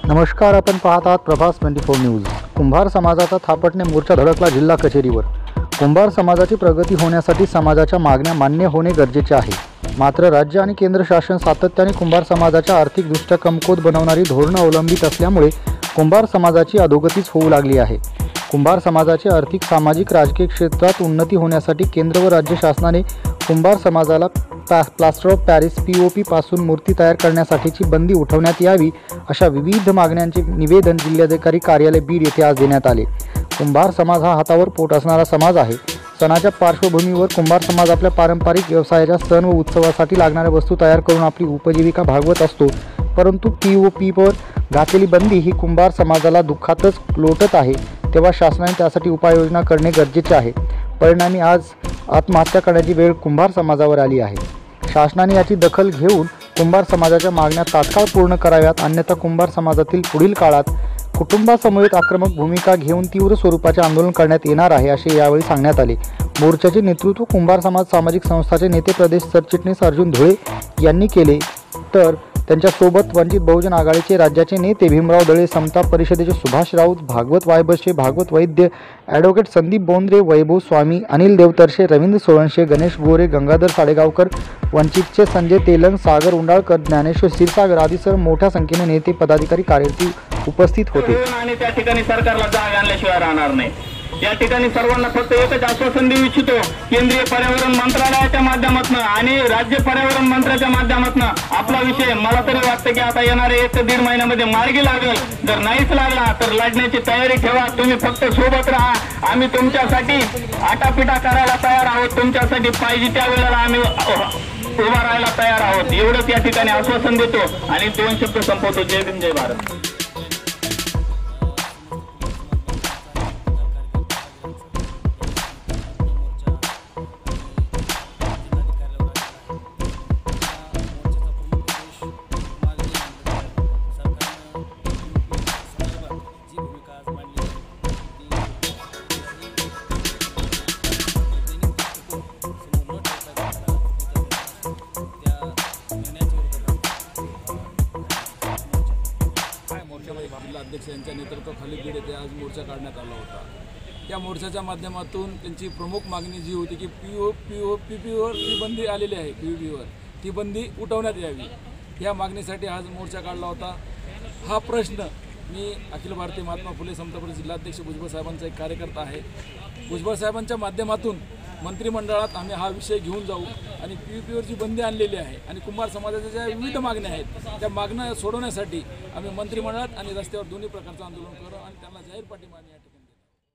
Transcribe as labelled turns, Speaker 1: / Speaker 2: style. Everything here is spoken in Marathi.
Speaker 1: नमस्कार, आपण पाहत आहात प्रभास 24 न्यूज। कुंभार समाजाचा थापटणे मोर्चा धडकला जिल्हा कचेरीवर। कुंभार समाजाची प्रगती होण्यासाठी समाजाच्या मागण्या मान्य होणे गरजेचे आहे। मात्र राज्य आणि केंद्र शासन सातत्याने कुंभार समाजाच्या आर्थिकदृष्ट्या कमकुवत बनवणारी धोरणे अवलंबित असल्यामुळे कुंभार समाजाची अधोगतीच होऊ लागली आहे। कुंभार समाजाची आर्थिक, सामाजिक, राजकीय क्षेत्रात उन्नती होण्यासाठी केंद्र व राज्य शासनाने कुंभार समाजाला प्लास्टर ऑफ पॅरिस POP पासून मूर्ती तयार करण्यासाठीची बंदी उठवण्यात यावी अशा विविध मागण्यांचे निवेदन जिल्हाधिकारी कार्यालय बीड येथे आज देण्यात आले। कुंभार समाज हा हातावर पोट असणारा समाज आहे। सणाच्या पार्श्वभूमीवर कुंभार समाज आपल्या पारंपरिक व्यवसायाच्या सण व उत्सवासाठी लागणाऱ्या वस्तू तयार करून आपली उपजीविका भागवत असतो, परंतु POPवर घातलेली बंदी ही कुंभार समाजाला दुःखातच लोटत आहे। तेव्हा शासनाने त्यासाठी उपाययोजना करणे गरजेचे आहे। परिणामी आज आत्महत्या करण्याची वेळ कुंभार समाजावर आली आहे। शासनाने याची दखल घेऊन कुंभार समाजाच्या मागण्या तात्काळ पूर्ण कराव्यात, अन्यथा कुंभार समाजातील पुढील काळात कुटुंबासमवेत आक्रमक भूमिका घेऊन तीव्र स्वरूपाचे आंदोलन करण्यात येणार आहे, असे यावेळी सांगण्यात आले। मोर्चाचे नेतृत्व कुंभार समाज सामाजिक संस्थाचे नेते प्रदेश सरचिटणीस अर्जुन धुळे यांनी केले, तर त्यांच्यासोबत वंचित बहुजन आघाडीचे राज्याचे नेते भीमराव दळे, समता परिषदेचे सुभाष राऊत, भागवत वायबशे, भागवत वैद्य, ॲडव्होकेट संदीप बोंद्रे, वैभव स्वामी, अनिल देवतर्षे, रवींद्र सोळंशे, गणेश गोरे, गंगाधर साडेगावकर, वंचितचे संजय तेलंग, सागर उंडाळकर, ज्ञानेश्वर क्षीरसागर आदीसह मोठ्या संख्येने नेते पदाधिकारी कार्यकर्ते उपस्थित होते।
Speaker 2: आणि त्या ठिकाणी सरकारला जाग आणल्याशिवाय राहणार नाही। या ठिकाणी सर्वांना फक्त एकच आश्वासन देऊ इच्छितो, केंद्रीय पर्यावरण मंत्रालयाच्या माध्यमातून आणि राज्य पर्यावरण मंत्र्याच्या माध्यमातून आपला विषय मला तरी वाटतं की आता येणाऱ्या 1 ते 1.5 महिन्यामध्ये मार्गी लागेल। जर नाहीच लागला तर लढण्याची तयारी ठेवा। तुम्ही फक्त सोबत राहा, आम्ही तुमच्यासाठी आटापिटा करायला तयार आहोत, तुमच्यासाठी पाहिजे त्या वेळेला आम्ही उभा राहायला तयार आहोत। एवढंच या ठिकाणी आश्वासन देतो आणि 2 शब्द संपवतो। जय भीम, जय भारत।
Speaker 3: जिल्हा अध्यक्ष यांच्या नेतृत्वाखाली बीड येथे आज मोर्चा काढण्यात आला होता। या मोर्चाच्या माध्यमातून त्यांची प्रमुख मागणी जी होती की POPवर ती बंदी आलेली आहे, POPवर ती बंदी उठवण्यात यावी, या मागणीसाठी आज मोर्चा काढला होता। हा प्रश्न मी अखिल भारतीय महात्मा फुले समता परिषद जिल्हाध्यक्ष भुजबळ साहेबांचा एक कार्यकर्ता आहे। भुजबळ साहेबांच्या माध्यमातून मंत्रिमंडळात आम्ही हा विषय घेऊन जाऊ आणि POPवर जी बंदी आणलेली आहे आणि कुंभार समाजाच्या ज्या विविध मागण्या आहेत त्या मागण्या सोडवण्यासाठी आम्ही मंत्रिमंडळात आणि रस्त्यावर दोन्ही प्रकारचं आंदोलन करू आणि त्यांना जाहीर पाठिंबा